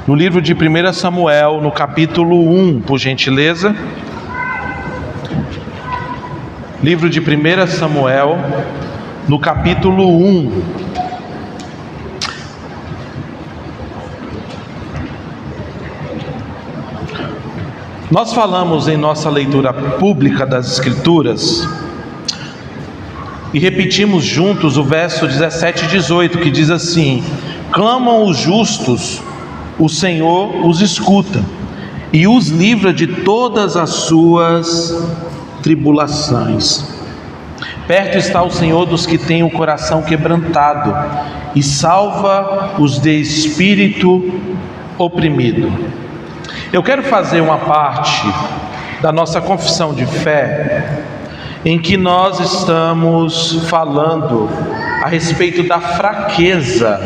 No livro de 1 Samuel, no capítulo 1, por gentileza. Livro de 1 Samuel, no capítulo 1. Nós falamos em nossa leitura pública das Escrituras e repetimos juntos o verso 17 e 18, que diz assim: clamam os justos, o Senhor os escuta e os livra de todas as suas tribulações. Perto está o Senhor dos que têm o coração quebrantado e salva os de espírito oprimido. Eu quero fazer uma parte da nossa confissão de fé em que nós estamos falando a respeito da fraqueza,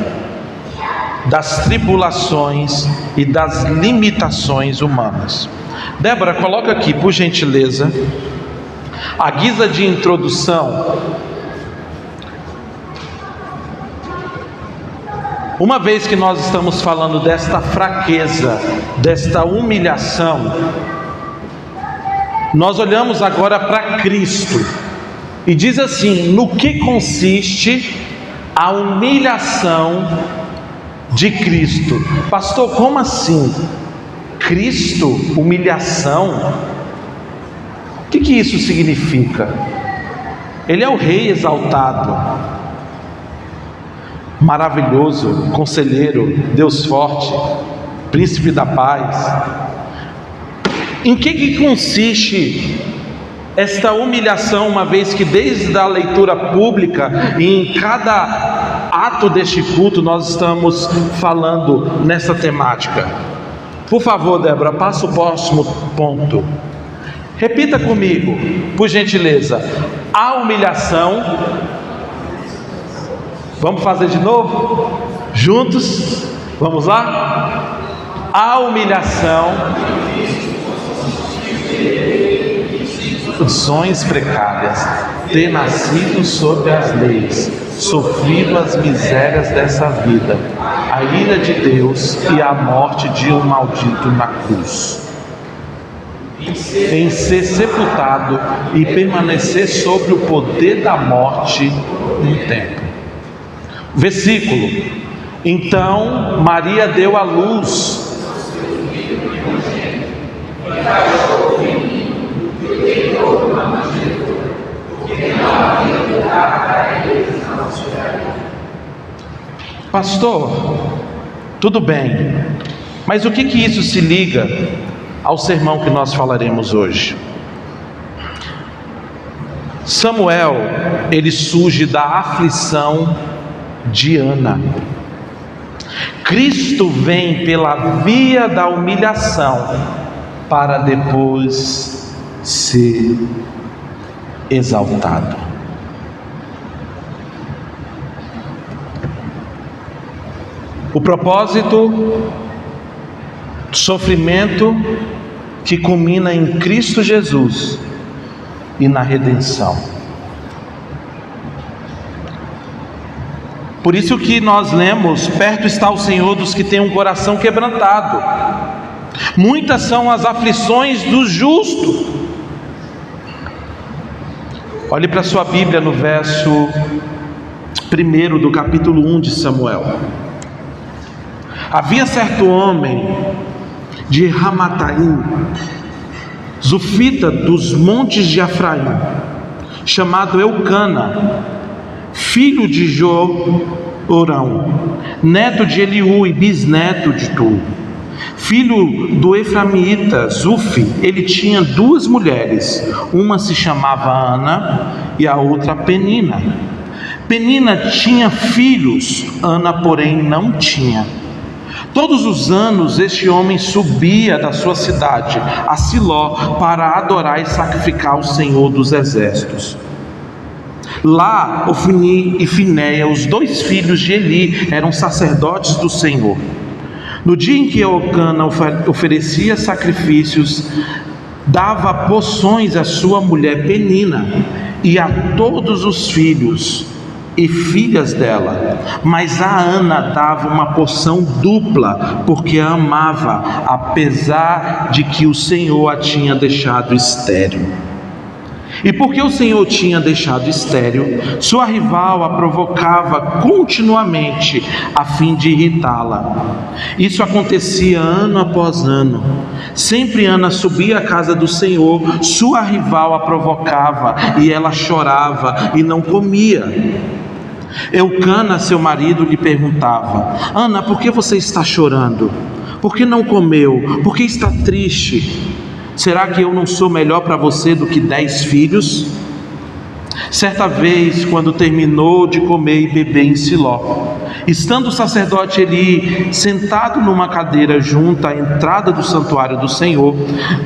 das tribulações e das limitações humanas. Débora, coloca aqui, por gentileza, a guisa de introdução. Uma vez que nós estamos falando desta fraqueza, desta humilhação, nós olhamos agora para Cristo e diz assim: no que consiste a humilhação de Cristo? Pastor, como assim? Cristo, humilhação? O que isso significa? Ele é o Rei exaltado, maravilhoso, conselheiro, Deus forte, príncipe da paz. Em que consiste esta humilhação, uma vez que desde a leitura pública e em cada ato deste culto nós estamos falando nessa temática? Por favor, Débora, passa o próximo ponto. Repita comigo, por gentileza. A humilhação. Vamos fazer de novo? Juntos? Vamos lá? A humilhação, condições precárias, ter nascido sob as leis, sofrido as misérias dessa vida, a ira de Deus e a morte de um maldito na cruz, em ser sepultado e permanecer sobre o poder da morte um tempo. Versículo: então Maria deu à luz Pastor, tudo bem, mas o que isso se liga ao sermão que nós falaremos hoje? Samuel, ele surge da aflição de Ana. Cristo vem pela via da humilhação para depois ser exaltado. O propósito, sofrimento que culmina em Cristo Jesus e na redenção. Por isso que nós lemos: perto está o Senhor dos que têm um coração quebrantado. Muitas são as aflições do justo. Olhe para a sua Bíblia no verso 1 do capítulo 1 de Samuel. Havia certo homem de Ramataim, zufita dos montes de Efraim, chamado Eucana, filho de Jorão, neto de Eliú e bisneto de Tu, filho do efraimita Zufi. Ele tinha duas mulheres, uma se chamava Ana e a outra Penina. Penina tinha filhos, Ana porém não tinha. Todos os anos este homem subia da sua cidade a Siló para adorar e sacrificar ao Senhor dos exércitos. Lá Ofni e Finéia, os dois filhos de Eli, eram sacerdotes do Senhor. No dia em que Eucana oferecia sacrifícios, dava poções à sua mulher Penina e a todos os filhos e filhas dela, mas a Ana dava uma porção dupla, porque a amava, apesar de que o Senhor a tinha deixado estéril. E porque o Senhor tinha deixado estéril, sua rival a provocava continuamente, a fim de irritá-la. Isso acontecia ano após ano. Sempre Ana subia à casa do Senhor, sua rival a provocava, e ela chorava e não comia. Eucana, seu marido, lhe perguntava: Ana, por que você está chorando? Por que não comeu? Por que está triste? Será que eu não sou melhor para você do que 10 filhos? Certa vez, quando terminou de comer e beber em Siló, estando o sacerdote Eli sentado numa cadeira junto à entrada do santuário do Senhor,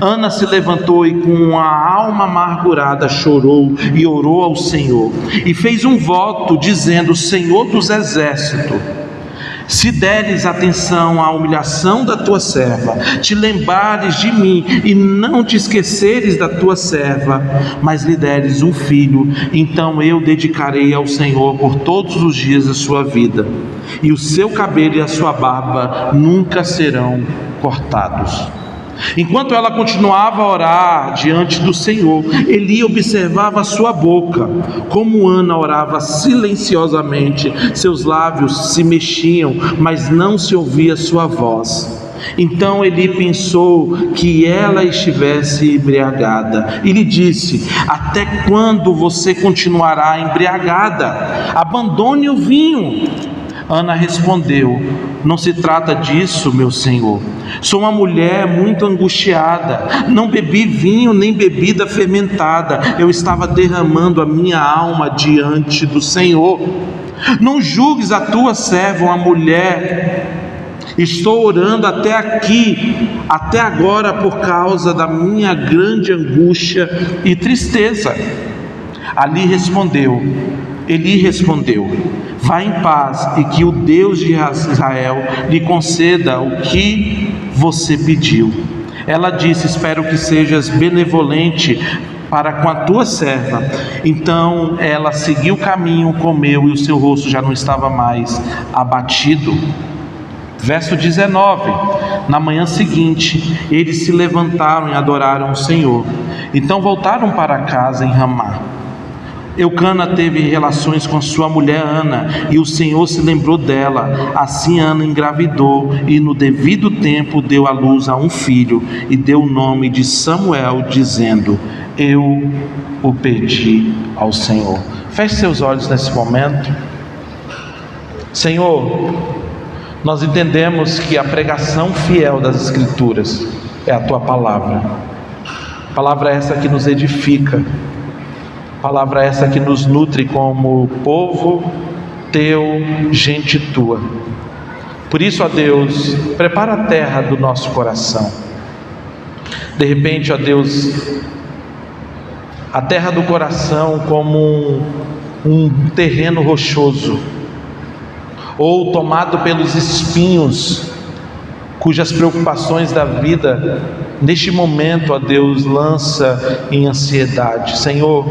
Ana se levantou e com a alma amargurada chorou e orou ao Senhor, e fez um voto dizendo: Senhor dos exércitos, se deres atenção à humilhação da tua serva, te lembrares de mim e não te esqueceres da tua serva, mas lhe deres um filho, então eu dedicarei ao Senhor por todos os dias da sua vida, e o seu cabelo e a sua barba nunca serão cortados. Enquanto ela continuava a orar diante do Senhor, Eli observava a sua boca. Como Ana orava silenciosamente, seus lábios se mexiam, mas não se ouvia sua voz. Então Eli pensou que ela estivesse embriagada e lhe disse: até quando você continuará embriagada? Abandone o vinho. Ana respondeu: não se trata disso, meu senhor. Sou uma mulher muito angustiada. Não bebi vinho nem bebida fermentada. Eu estava derramando a minha alma diante do Senhor. Não julgues a tua serva uma mulher. Estou orando até aqui, até agora, por causa da minha grande angústia e tristeza. Eli respondeu: vá em paz, e que o Deus de Israel lhe conceda o que você pediu. Ela disse: espero que sejas benevolente para com a tua serva. Então ela seguiu o caminho, comeu, e o seu rosto já não estava mais abatido. Verso 19: na manhã seguinte, eles se levantaram e adoraram o Senhor. Então voltaram para casa em Ramá. Eucana teve relações com sua mulher Ana, e o Senhor se lembrou dela. Assim Ana engravidou, e no devido tempo deu à luz a um filho, e deu o nome de Samuel, dizendo: eu o pedi ao Senhor. Feche seus olhos nesse momento. Senhor, nós entendemos que a pregação fiel das Escrituras é a Tua palavra. Palavra essa que nos edifica, palavra essa que nos nutre como povo Teu, gente Tua. Por isso, ó Deus, prepara a terra do nosso coração. De repente, ó Deus, a terra do coração como um terreno rochoso, ou tomado pelos espinhos, cujas preocupações da vida, neste momento, ó Deus, lança em ansiedade. Senhor,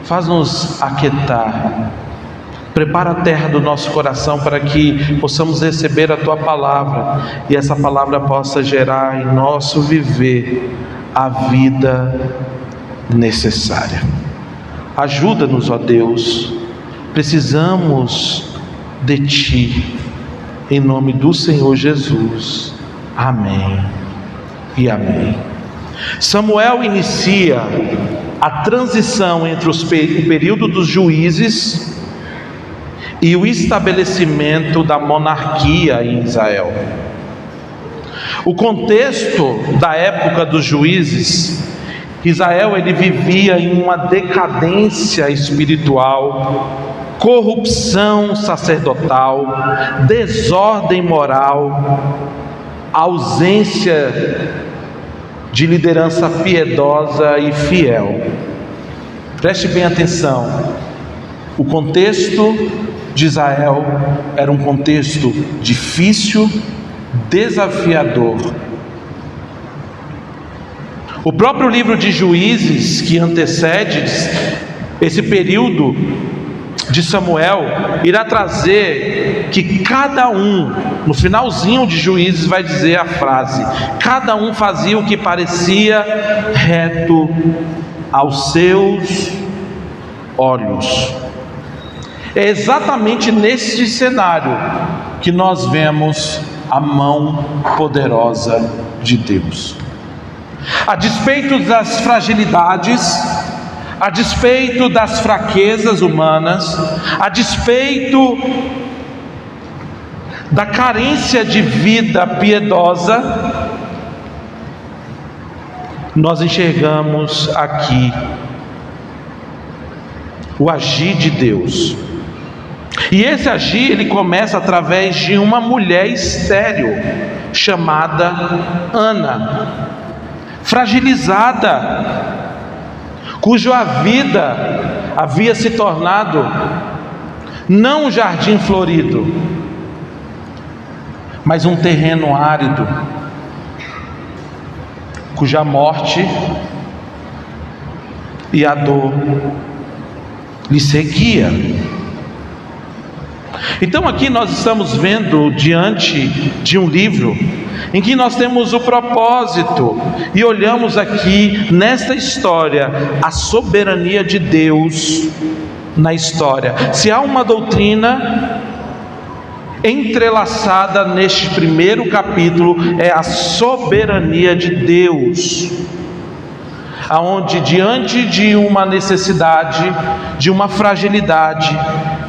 faz-nos aquietar, prepara a terra do nosso coração para que possamos receber a Tua palavra, e essa palavra possa gerar em nosso viver a vida necessária. Ajuda-nos, ó Deus, precisamos de Ti, em nome do Senhor Jesus. Amém e amém. Samuel inicia a transição entre o período dos juízes e o estabelecimento da monarquia em Israel. O contexto da época dos juízes, Israel ele vivia em uma decadência espiritual, corrupção sacerdotal, desordem moral, ausência de liderança piedosa e fiel. Preste bem atenção. O contexto de Israel era um contexto difícil, desafiador. O próprio livro de Juízes, que antecede esse período, de Samuel irá trazer que cada um, no finalzinho de Juízes vai dizer a frase: cada um fazia o que parecia reto aos seus olhos. É exatamente nesse cenário que nós vemos a mão poderosa de Deus. A despeito das fragilidades, a despeito das fraquezas humanas, a despeito da carência de vida piedosa, nós enxergamos aqui o agir de Deus. E esse agir, ele começa através de uma mulher estéril, chamada Ana, fragilizada, cuja vida havia se tornado não um jardim florido, mas um terreno árido, cuja morte e a dor lhe seguia. Então aqui nós estamos vendo diante de um livro em que nós temos o propósito e olhamos aqui nesta história a soberania de Deus na história. Se há uma doutrina entrelaçada neste primeiro capítulo, é a soberania de Deus, aonde diante de uma necessidade, de uma fragilidade,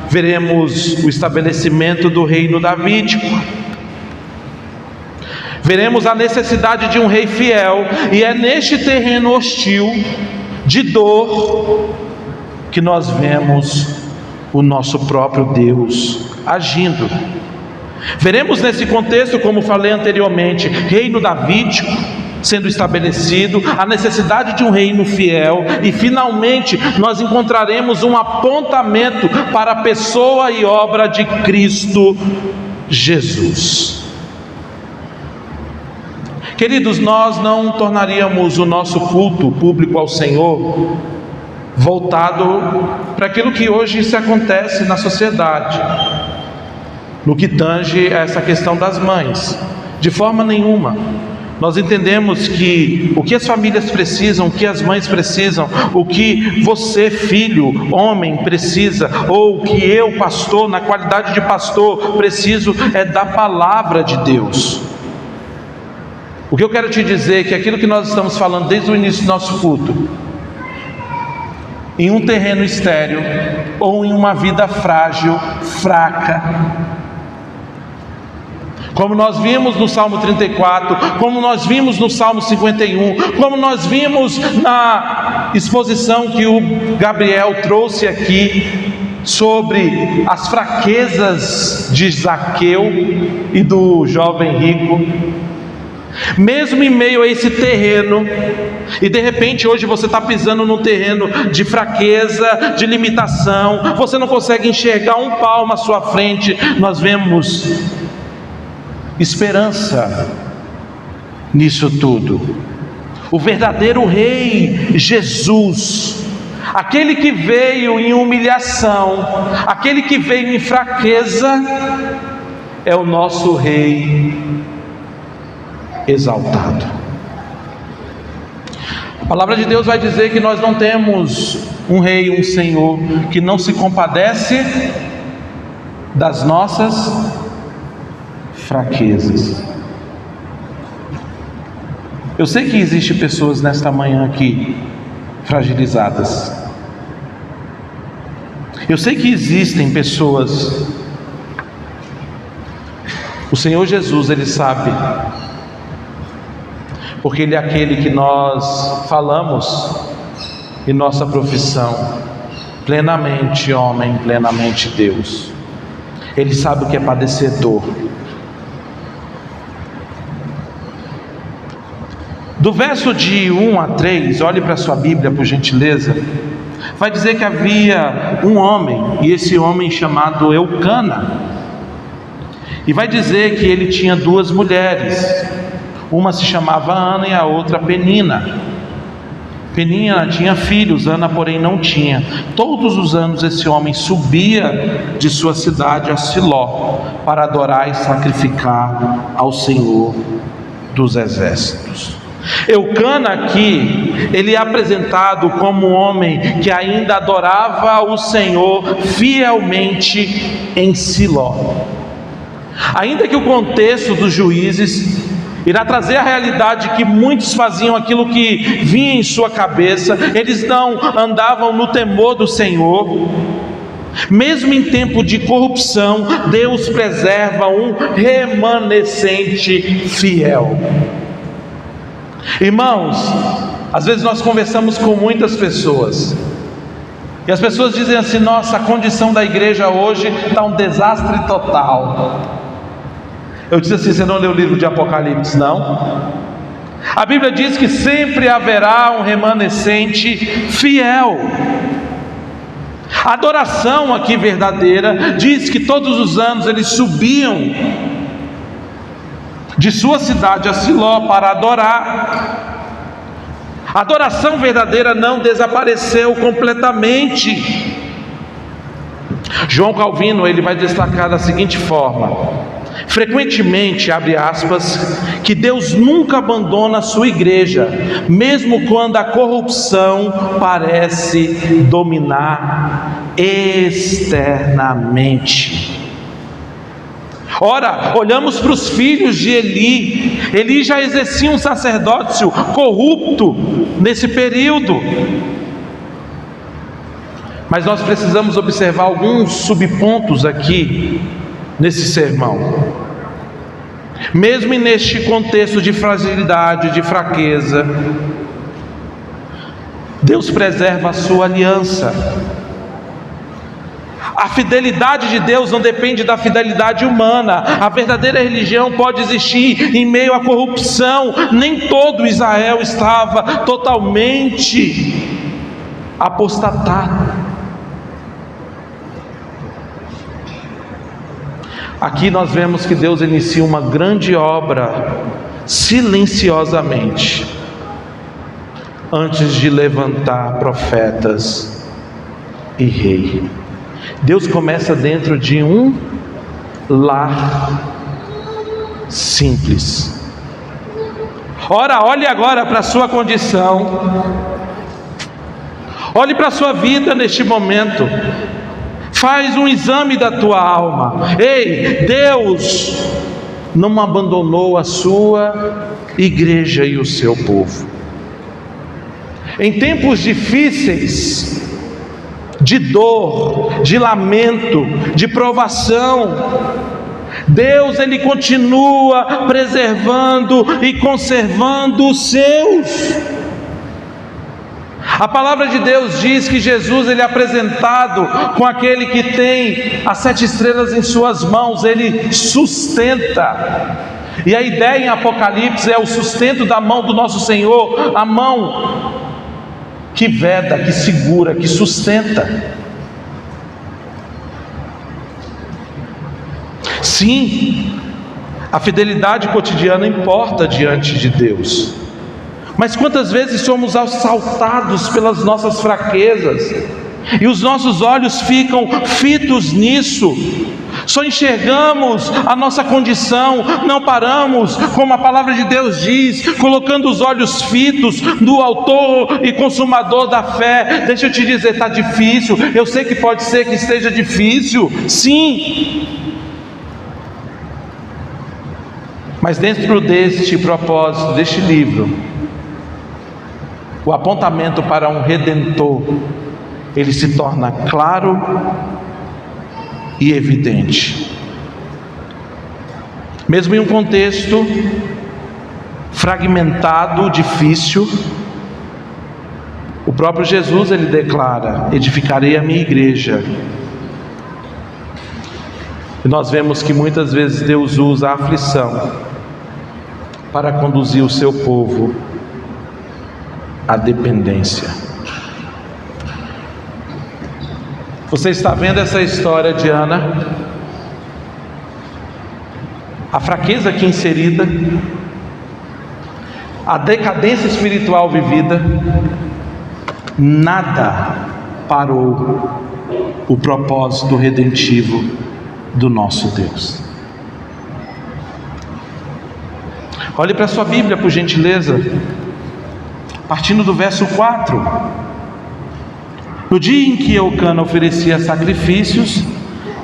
veremos o estabelecimento do reino davídico, veremos a necessidade de um rei fiel, e é neste terreno hostil, de dor, que nós vemos o nosso próprio Deus agindo. Veremos nesse contexto, como falei anteriormente, reino davídico sendo estabelecido, a necessidade de um reino fiel, e finalmente nós encontraremos um apontamento para a pessoa e obra de Cristo Jesus. Queridos, nós não tornaríamos o nosso culto público ao Senhor voltado para aquilo que hoje se acontece na sociedade, no que tange a essa questão das mães. De forma nenhuma. Nós entendemos que o que as famílias precisam, o que as mães precisam, o que você, filho, homem, precisa, ou o que eu, pastor, na qualidade de pastor, preciso, é da palavra de Deus. O que eu quero te dizer é que aquilo que nós estamos falando desde o início do nosso culto, em um terreno estéril, ou em uma vida frágil, fraca, como nós vimos no Salmo 34, como nós vimos no Salmo 51, como nós vimos na exposição que o Gabriel trouxe aqui sobre as fraquezas de Zaqueu e do jovem rico, mesmo em meio a esse terreno, e de repente hoje você está pisando num terreno de fraqueza, de limitação, você não consegue enxergar um palmo à sua frente, nós vemos esperança nisso tudo. O verdadeiro Rei Jesus, aquele que veio em humilhação, aquele que veio em fraqueza, é o nosso Rei exaltado. A palavra de Deus vai dizer que nós não temos um Rei, um Senhor que não se compadece das nossas fraquezas. Eu sei que existem pessoas nesta manhã aqui fragilizadas. Eu sei que existem pessoas. O Senhor Jesus, Ele sabe, porque Ele é aquele que nós falamos em nossa profissão, plenamente homem, plenamente Deus. Ele sabe o que é padecer dor. Do verso de 1 a 3, olhe para a sua Bíblia por gentileza, vai dizer que havia um homem, e esse homem chamado Eucana, e vai dizer que ele tinha duas mulheres, uma se chamava Ana e a outra Penina. Peninha tinha filhos, Ana, porém, não tinha. Todos os anos esse homem subia de sua cidade a Siló para adorar e sacrificar ao Senhor dos Exércitos. Eucana aqui, ele é apresentado como um homem que ainda adorava o Senhor fielmente em Siló. Ainda que o contexto dos Juízes irá trazer a realidade que muitos faziam aquilo que vinha em sua cabeça, eles não andavam no temor do Senhor. Mesmo em tempo de corrupção, Deus preserva um remanescente fiel. Irmãos, às vezes nós conversamos com muitas pessoas e as pessoas dizem assim: nossa, a condição da igreja hoje está um desastre total. Eu disse assim: você não leu o livro de Apocalipse, não? A Bíblia diz que sempre haverá um remanescente fiel. A adoração aqui verdadeira diz que todos os anos eles subiam de sua cidade a Siló para adorar. A adoração verdadeira não desapareceu completamente. João Calvino, ele vai destacar da seguinte forma: frequentemente, abre aspas, que Deus nunca abandona a sua igreja, mesmo quando a corrupção parece dominar externamente. Ora, olhamos para os filhos de Eli. Eli já exercia um sacerdócio corrupto nesse período. Mas nós precisamos observar alguns subpontos aqui nesse sermão. Mesmo neste contexto de fragilidade, de fraqueza, Deus preserva a sua aliança. A fidelidade de Deus não depende da fidelidade humana. A verdadeira religião pode existir em meio à corrupção. Nem todo Israel estava totalmente apostatado. Aqui nós vemos que Deus inicia uma grande obra silenciosamente, antes de levantar profetas e rei. Deus começa dentro de um lar simples. Ora, olhe agora para a sua condição, olhe para a sua vida neste momento. Faz um exame da tua alma. Ei, Deus não abandonou a sua igreja e o seu povo. Em tempos difíceis, de dor, de lamento, de provação, Deus ele continua preservando e conservando os seus. A palavra de Deus diz que Jesus ele é apresentado com aquele que tem as 7 estrelas em suas mãos, ele sustenta. E a ideia em Apocalipse é o sustento da mão do nosso Senhor, a mão que veda, que segura, que sustenta. Sim, a fidelidade cotidiana importa diante de Deus. Mas quantas vezes somos assaltados pelas nossas fraquezas e os nossos olhos ficam fitos nisso? Só enxergamos a nossa condição, não paramos, como a palavra de Deus diz, colocando os olhos fitos no autor e consumador da fé. Deixa eu te dizer, está difícil, eu sei que pode ser que esteja difícil, sim, mas dentro deste propósito, deste livro, o apontamento para um Redentor, ele se torna claro e evidente. Mesmo em um contexto fragmentado, difícil, o próprio Jesus ele declara: edificarei a minha igreja. E nós vemos que muitas vezes Deus usa a aflição para conduzir o seu povo à dependência. Você está vendo essa história de Ana? A fraqueza aqui inserida, a decadência espiritual vivida, nada parou o propósito redentivo do nosso Deus. Olhe para a sua Bíblia, por gentileza, partindo do verso 4. No dia em que Eucana oferecia sacrifícios,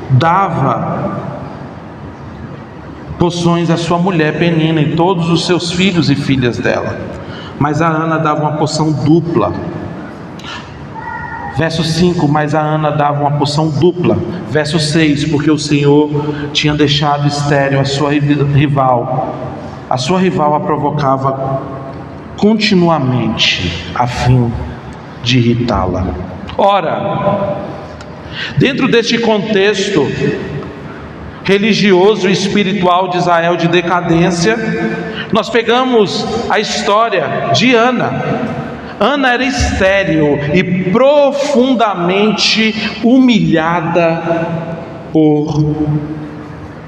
dava poções à sua mulher Penina e todos os seus filhos e filhas dela, mas a Ana dava uma poção dupla. Verso 5, mas a Ana dava uma poção dupla. Verso 6, porque o Senhor tinha deixado estéril a sua rival. A sua rival a provocava continuamente, a fim de irritá-la. Ora, dentro deste contexto religioso e espiritual de Israel de decadência, nós pegamos a história de Ana. Ana era estéril e profundamente humilhada por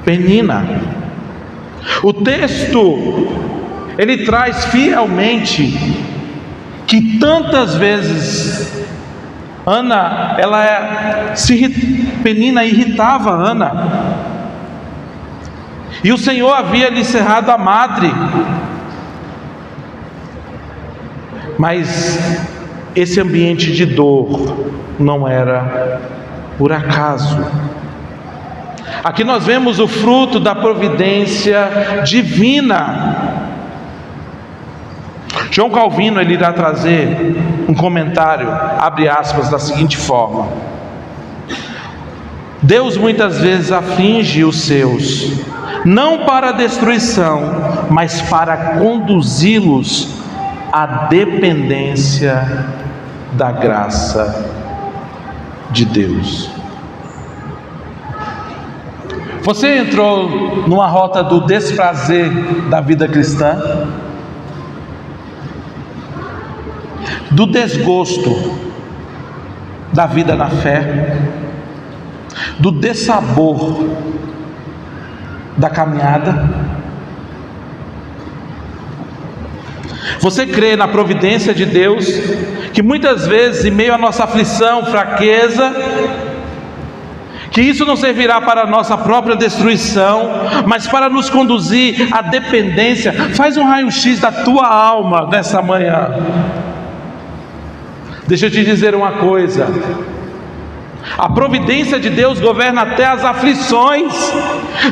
Penina. O texto, ele traz fielmente que tantas vezes Penina irritava Ana, e o Senhor havia lhe cerrado a madre. Mas esse ambiente de dor não era por acaso. Aqui nós vemos o fruto da providência divina. João Calvino, ele irá trazer um comentário, abre aspas, da seguinte forma: Deus muitas vezes aflige os seus, não para a destruição, mas para conduzi-los à dependência da graça de Deus. Você entrou numa rota do desprazer da vida cristã, do desgosto da vida na fé, do dessabor da caminhada? Você crê na providência de Deus, que muitas vezes, em meio à nossa aflição, fraqueza, que isso não servirá para a nossa própria destruição, mas para nos conduzir à dependência? Faz um raio-x da tua alma nessa manhã. Deixa eu te dizer uma coisa: a providência de Deus governa até as aflições.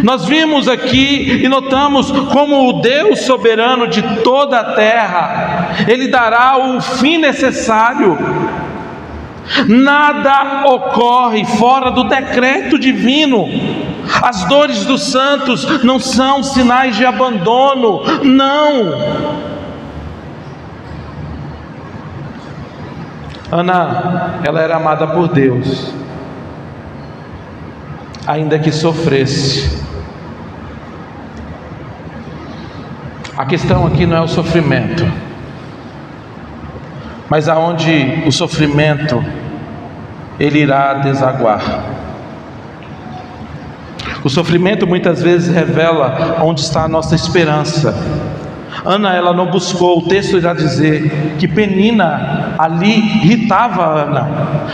Nós vimos aqui e notamos como o Deus soberano de toda a terra, Ele dará o fim necessário. Nada ocorre fora do decreto divino. As dores dos santos não são sinais de abandono, não. Ana, ela era amada por Deus, ainda que sofresse. A questão aqui não é o sofrimento, mas aonde o sofrimento ele irá desaguar. O sofrimento muitas vezes revela onde está a nossa esperança. Ana, ela não buscou, o texto irá dizer que Penina ali irritava Ana,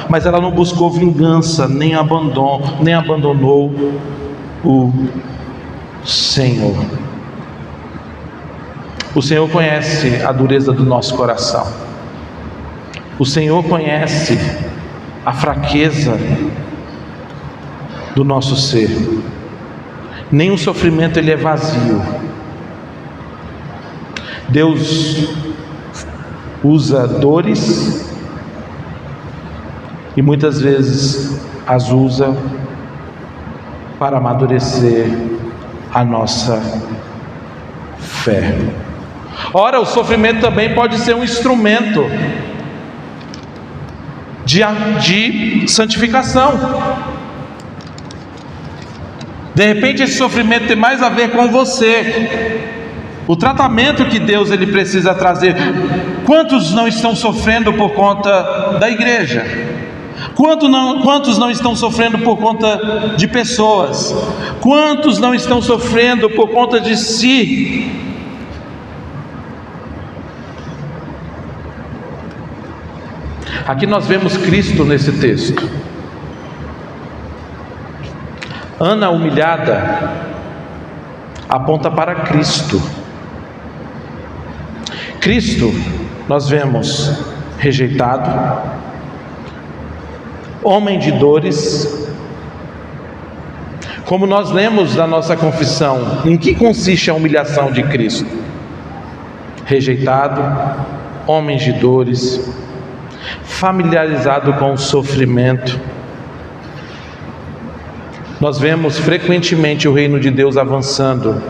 mas ela não buscou vingança, nem abandonou o Senhor. O Senhor conhece a dureza do nosso coração. O Senhor conhece a fraqueza do nosso ser. Nenhum sofrimento ele é vazio. Deus usa dores e muitas vezes as usa para amadurecer a nossa fé. Ora, o sofrimento também pode ser um instrumento de santificação. De repente esse sofrimento tem mais a ver com você, o tratamento que Deus ele precisa trazer. Quantos não estão sofrendo por conta da igreja? Quantos não estão sofrendo por conta de pessoas? Quantos não estão sofrendo por conta de si? Aqui nós vemos Cristo nesse texto. Ana humilhada aponta para Cristo. Cristo, nós vemos rejeitado, homem de dores. Como nós lemos na nossa confissão, em que consiste a humilhação de Cristo? Rejeitado, homem de dores, familiarizado com o sofrimento. Nós vemos frequentemente o reino de Deus avançando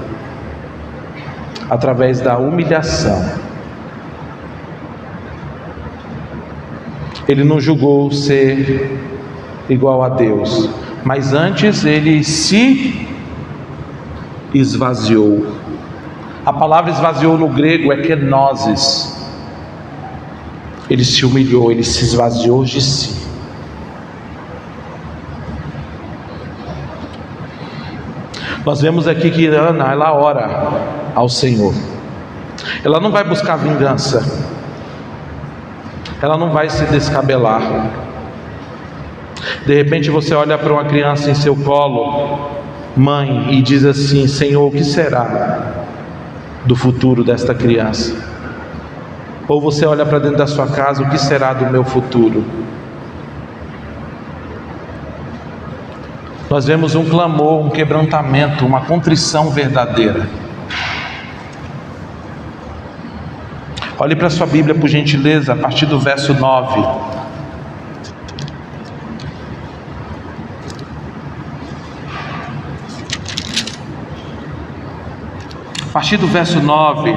através da humilhação. Ele não julgou ser igual a Deus, mas antes ele se esvaziou. A palavra esvaziou no grego é kenosis. Ele se humilhou, ele se esvaziou de si. Nós vemos aqui que Ana, ela ora ao Senhor. Ela não vai buscar vingança. Ela não vai se descabelar. De repente você olha para uma criança em seu colo, mãe, e diz assim: Senhor, o que será do futuro desta criança? Ou você olha para dentro da sua casa: o que será do meu futuro? Nós vemos um clamor, um quebrantamento, uma contrição verdadeira. Olhe para a sua Bíblia, por gentileza, a partir do verso 9. A partir do verso 9.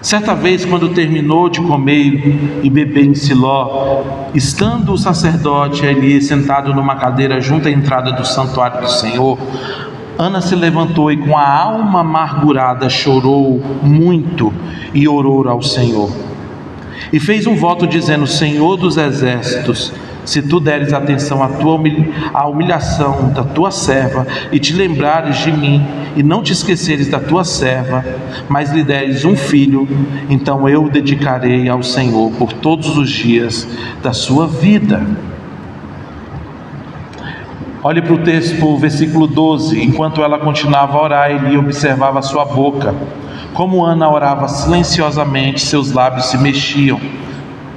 Certa vez, quando terminou de comer e beber em Siló, estando o sacerdote ali sentado numa cadeira junto à entrada do santuário do Senhor, Ana se levantou e com a alma amargurada chorou muito e orou ao Senhor. E fez um voto dizendo: Senhor dos exércitos, se tu deres atenção à humilhação da tua serva, e te lembrares de mim, e não te esqueceres da tua serva, mas lhe deres um filho, então eu o dedicarei ao Senhor por todos os dias da sua vida. Olhe para o texto, para o versículo 12. Enquanto ela continuava a orar, Eli observava a sua boca. Como Ana orava silenciosamente, seus lábios se mexiam,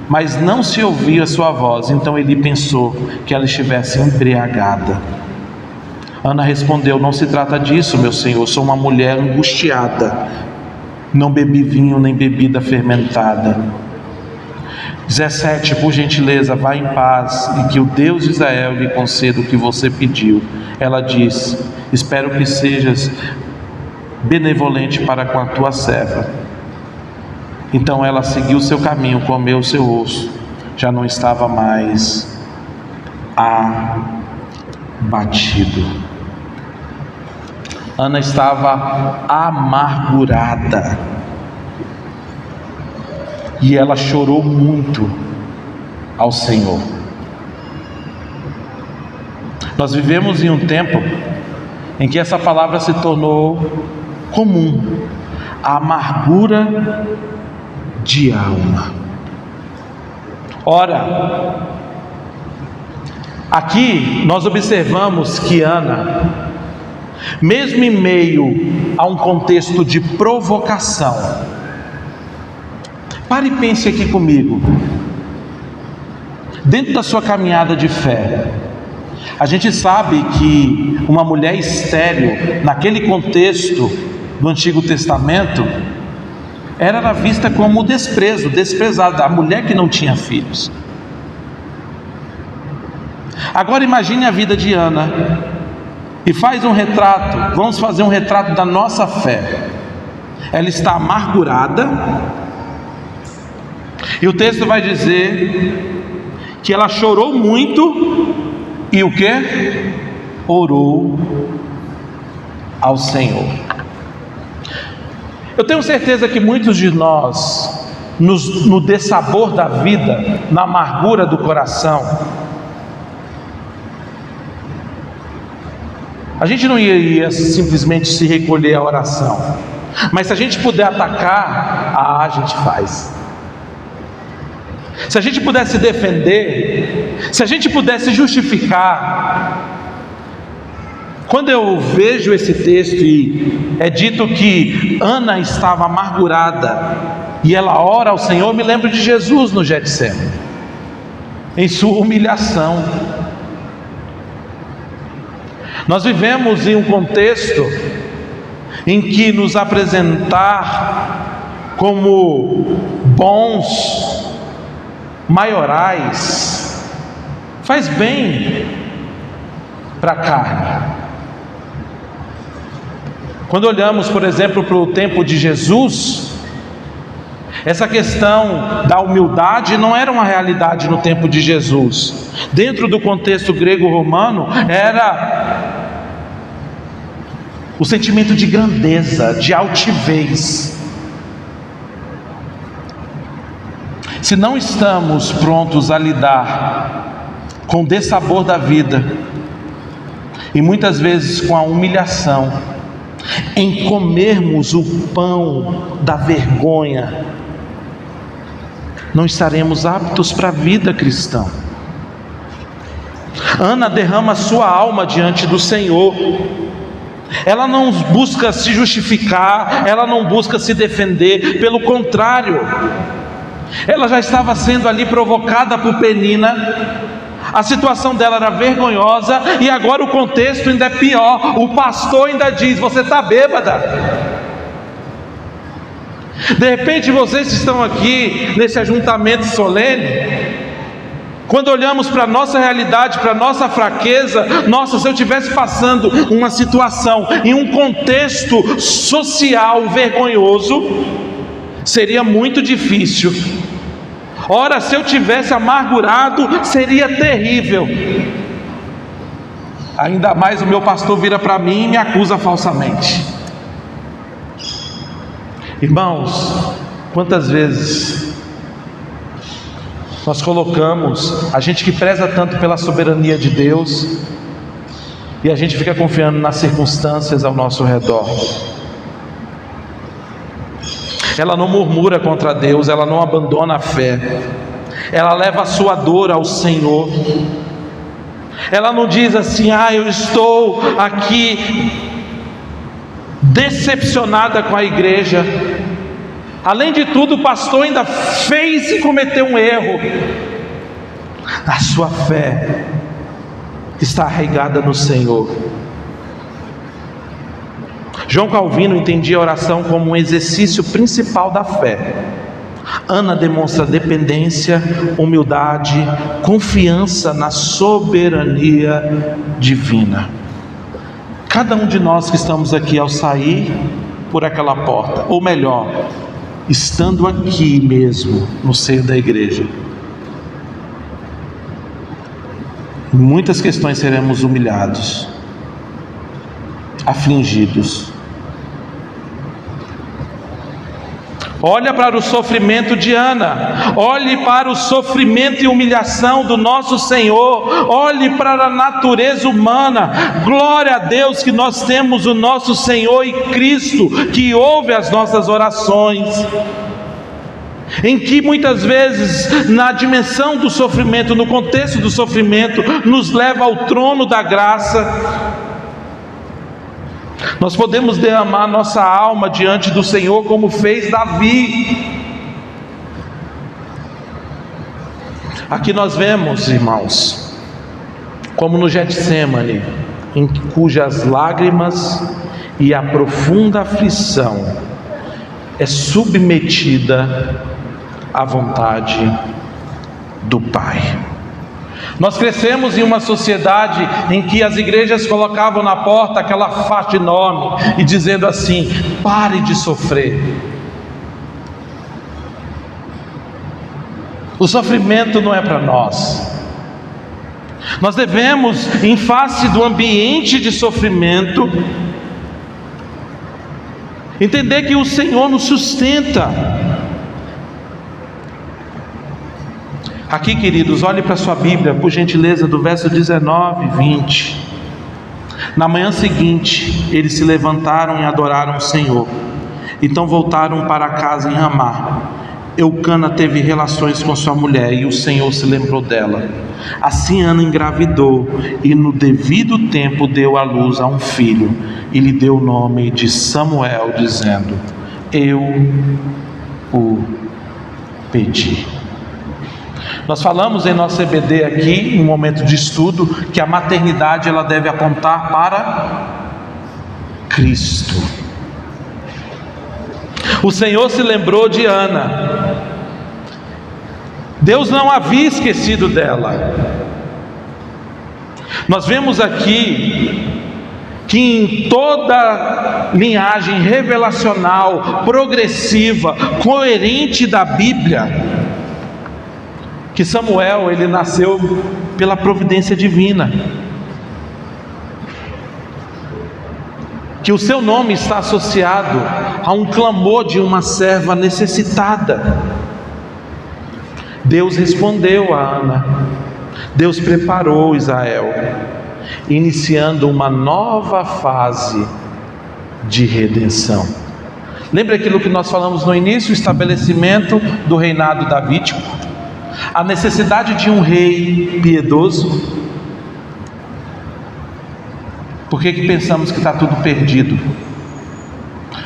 mas não se ouvia a sua voz. Então Eli pensou que ela estivesse embriagada. Ana respondeu: não se trata disso, meu senhor, sou uma mulher angustiada, não bebi vinho nem bebida fermentada. 17, por gentileza, vá em paz, e que o Deus de Israel lhe conceda o que você pediu. Ela disse: espero que sejas benevolente para com a tua serva. Então ela seguiu seu caminho, comeu seu osso, já não estava mais abatido. Ana estava amargurada e ela chorou muito ao Senhor. Nós vivemos em um tempo em que essa palavra se tornou comum: a amargura de alma. Ora, aqui nós observamos que Ana, mesmo em meio a um contexto de provocação, pare e pense aqui comigo, dentro da sua caminhada de fé, a gente sabe que uma mulher estéril, naquele contexto do Antigo Testamento, era vista como desprezo, desprezada, a mulher que não tinha filhos. Agora imagine a vida de Ana e faz um retrato, vamos fazer um retrato da nossa fé. Ela está amargurada, e o texto vai dizer que ela chorou muito e o que? Orou ao Senhor. Eu tenho certeza que muitos de nós, no dessabor da vida, na amargura do coração, a gente não iria simplesmente se recolher à oração, mas se a gente puder atacar, a gente faz. Se a gente pudesse defender, se a gente pudesse justificar. Quando eu vejo esse texto e é dito que Ana estava amargurada e ela ora ao Senhor, eu me lembro de Jesus no Getsêmani, em sua humilhação. Nós vivemos em um contexto em que nos apresentar como bons, maiorais, faz bem para a carne. Quando olhamos, por exemplo, para o tempo de Jesus, essa questão da humildade não era uma realidade no tempo de Jesus. Dentro do contexto grego-romano, era o sentimento de grandeza, de altivez. Se não estamos prontos a lidar com o dessabor da vida, e muitas vezes com a humilhação, em comermos o pão da vergonha, não estaremos aptos para a vida cristã. Ana derrama sua alma diante do Senhor. Ela não busca se justificar, ela não busca se defender, pelo contrário, ela já estava sendo ali provocada por Penina. A situação dela era vergonhosa e agora o contexto ainda é pior. O pastor ainda diz: você está bêbada. De repente vocês estão aqui nesse ajuntamento solene, quando olhamos para a nossa realidade, para a nossa fraqueza, nossa, se eu estivesse passando uma situação em um contexto social vergonhoso, seria muito difícil. Ora, se eu tivesse amargurado, seria terrível. Ainda mais o meu pastor vira para mim e me acusa falsamente. Irmãos, quantas vezes nós colocamos, a gente que preza tanto pela soberania de Deus, e a gente fica confiando nas circunstâncias ao nosso redor. Ela não murmura contra Deus, ela não abandona a fé, ela leva a sua dor ao Senhor. Ela não diz assim: eu estou aqui decepcionada com a igreja. Além de tudo, o pastor ainda fez e cometeu um erro. A sua fé está arraigada no Senhor. João Calvino entendia a oração como um exercício principal da fé. Ana demonstra dependência, humildade, confiança na soberania divina. Cada um de nós que estamos aqui, ao sair por aquela porta, ou melhor, estando aqui mesmo no seio da igreja, em muitas questões seremos humilhados, afligidos. Olha para o sofrimento de Ana, olhe para o sofrimento e humilhação do nosso Senhor, olhe para a natureza humana. Glória a Deus que nós temos o nosso Senhor e Cristo, que ouve as nossas orações, em que muitas vezes na dimensão do sofrimento, no contexto do sofrimento, nos leva ao trono da graça. Nós podemos derramar nossa alma diante do Senhor, como fez Davi. Aqui nós vemos, irmãos, como no Getsêmani, em cujas lágrimas e a profunda aflição é submetida à vontade do Pai. Nós crescemos em uma sociedade em que as igrejas colocavam na porta aquela faixa enorme e dizendo assim: pare de sofrer. O sofrimento não é para nós. Nós devemos, em face do ambiente de sofrimento, entender que o Senhor nos sustenta. Aqui, queridos, olhe para a sua Bíblia, por gentileza, do verso 19 e 20. Na manhã seguinte, eles se levantaram e adoraram o Senhor. Então voltaram para casa em Ramá. Eucana teve relações com sua mulher e o Senhor se lembrou dela. Assim Ana engravidou e no devido tempo deu à luz a um filho e lhe deu o nome de Samuel, dizendo: eu o pedi. Nós falamos em nosso EBD aqui, em um momento de estudo, que a maternidade ela deve apontar para Cristo. O Senhor se lembrou de Ana. Deus não havia esquecido dela. Nós vemos aqui que em toda linhagem revelacional, progressiva, coerente da Bíblia, que Samuel, ele nasceu pela providência divina, que o seu nome está associado a um clamor de uma serva necessitada. Deus respondeu a Ana, Deus preparou Israel, iniciando uma nova fase de redenção. Lembra aquilo que nós falamos no início, o estabelecimento do reinado davídico, a necessidade de um rei piedoso. Por que pensamos que está tudo perdido?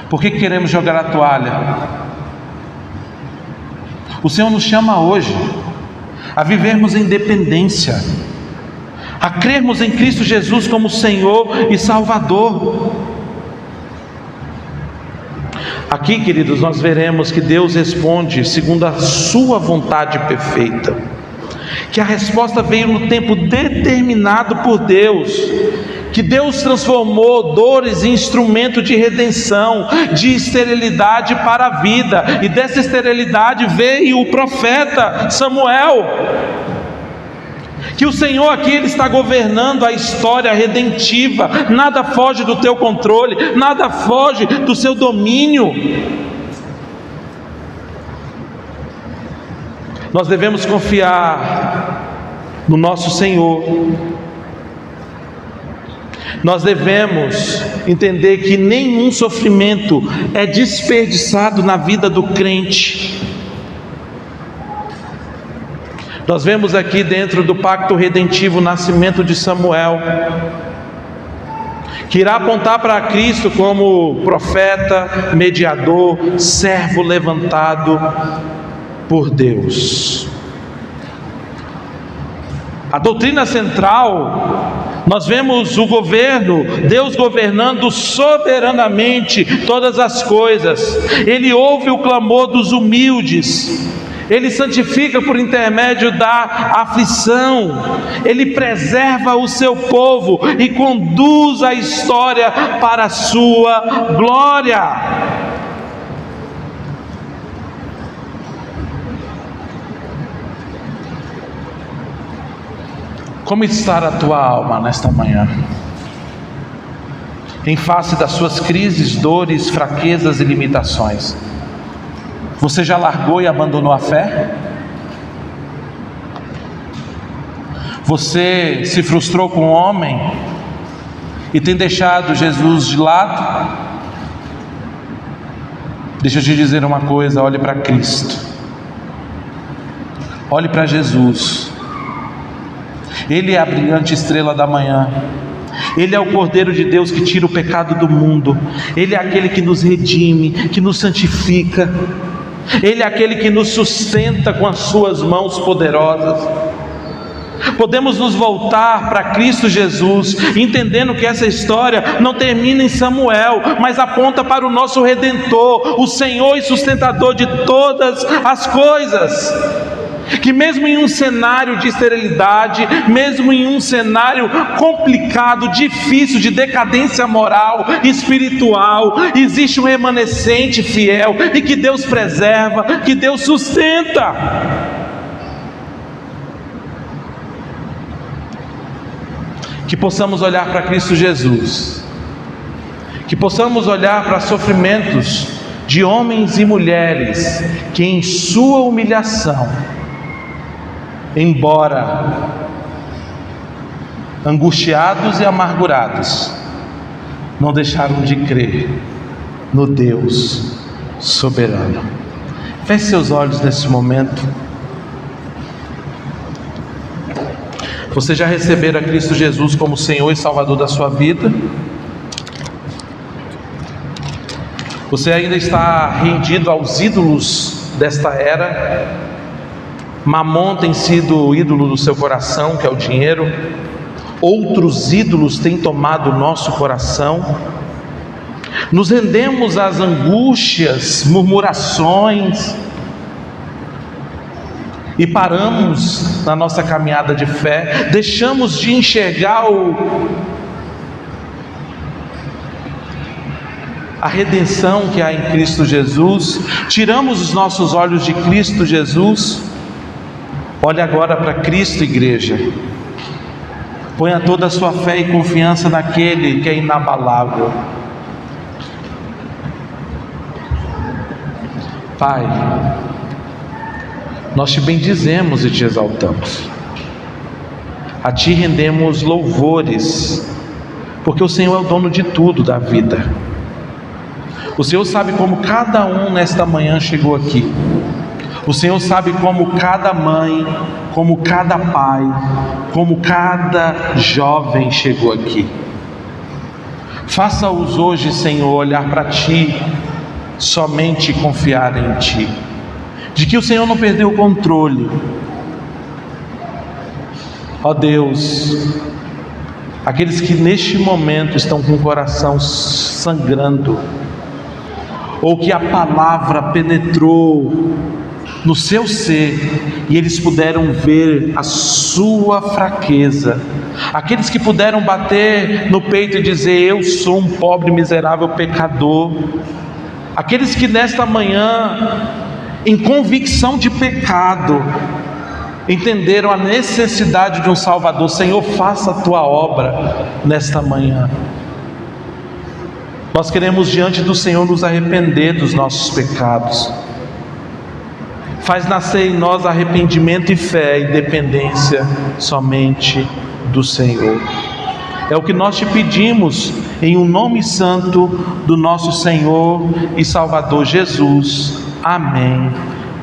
Por que queremos jogar a toalha? O Senhor nos chama hoje a vivermos em dependência, a crermos em Cristo Jesus como Senhor e Salvador. Aqui, queridos, nós veremos que Deus responde segundo a sua vontade perfeita, que a resposta veio no tempo determinado por Deus, que Deus transformou dores em instrumento de redenção, de esterilidade para a vida, e dessa esterilidade veio o profeta Samuel. Que o Senhor aqui ele está governando a história redentiva, nada foge do teu controle, nada foge do seu domínio. Nós devemos confiar no nosso Senhor. Nós devemos entender que nenhum sofrimento é desperdiçado na vida do crente. Nós vemos aqui dentro do pacto redentivo o nascimento de Samuel, que irá apontar para Cristo como profeta, mediador, servo levantado por Deus. A doutrina central, nós vemos o governo, Deus governando soberanamente todas as coisas. Ele ouve o clamor dos humildes, Ele santifica por intermédio da aflição, Ele preserva o seu povo e conduz a história para a sua glória. Como está a tua alma nesta manhã? Em face das suas crises, dores, fraquezas e limitações, você já largou e abandonou a fé? Você se frustrou com o homem e tem deixado Jesus de lado? Deixa eu te dizer uma coisa: olhe para Cristo, olhe para Jesus. Ele é a brilhante estrela da manhã, Ele é o Cordeiro de Deus que tira o pecado do mundo, Ele é aquele que nos redime, que nos santifica, Ele é aquele que nos sustenta com as suas mãos poderosas. Podemos nos voltar para Cristo Jesus, entendendo que essa história não termina em Samuel, mas aponta para o nosso Redentor, o Senhor e sustentador de todas as coisas. Que mesmo em um cenário de esterilidade, mesmo em um cenário complicado, difícil, de decadência moral, espiritual, existe um remanescente fiel, e que Deus preserva, que Deus sustenta. Que possamos olhar para Cristo Jesus, que possamos olhar para sofrimentos de homens e mulheres que em sua humilhação, embora angustiados e amargurados, não deixaram de crer no Deus soberano. Feche seus olhos nesse momento. Você já recebeu a Cristo Jesus como Senhor e Salvador da sua vida? Você ainda está rendido aos ídolos desta era? Mamon tem sido o ídolo do seu coração, que é o dinheiro. Outros ídolos têm tomado o nosso coração. Nos rendemos às angústias, murmurações, e paramos na nossa caminhada de fé. Deixamos de enxergar a redenção que há em Cristo Jesus. Tiramos os nossos olhos de Cristo Jesus. Olhe agora para Cristo, igreja. Ponha toda a sua fé e confiança naquele que é inabalável. Pai, nós te bendizemos e te exaltamos. A ti rendemos louvores, porque o Senhor é o dono de tudo da vida. O Senhor sabe como cada um nesta manhã chegou aqui. O Senhor sabe como cada mãe, como cada pai, como cada jovem chegou aqui. Faça-os hoje, Senhor, olhar para ti, somente confiar em ti, de que o Senhor não perdeu o controle. Ó Deus, aqueles que neste momento estão com o coração sangrando, ou que a palavra penetrou no seu ser e eles puderam ver a sua fraqueza, aqueles que puderam bater no peito e dizer: eu sou um pobre, miserável pecador, aqueles que nesta manhã, em convicção de pecado, entenderam a necessidade de um Salvador. Senhor, faça a tua obra nesta manhã. Nós queremos diante do Senhor nos arrepender dos nossos pecados. Faz nascer em nós arrependimento e fé e dependência somente do Senhor. É o que nós te pedimos em um nome santo do nosso Senhor e Salvador Jesus. Amém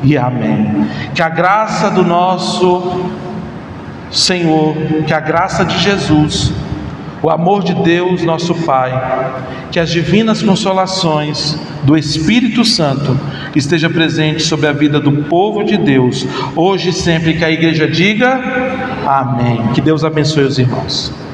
e amém. Que a graça do nosso Senhor, que a graça de Jesus, o amor de Deus nosso Pai, que as divinas consolações do Espírito Santo esteja presente sobre a vida do povo de Deus, hoje e sempre. Que a igreja diga amém. Que Deus abençoe os irmãos.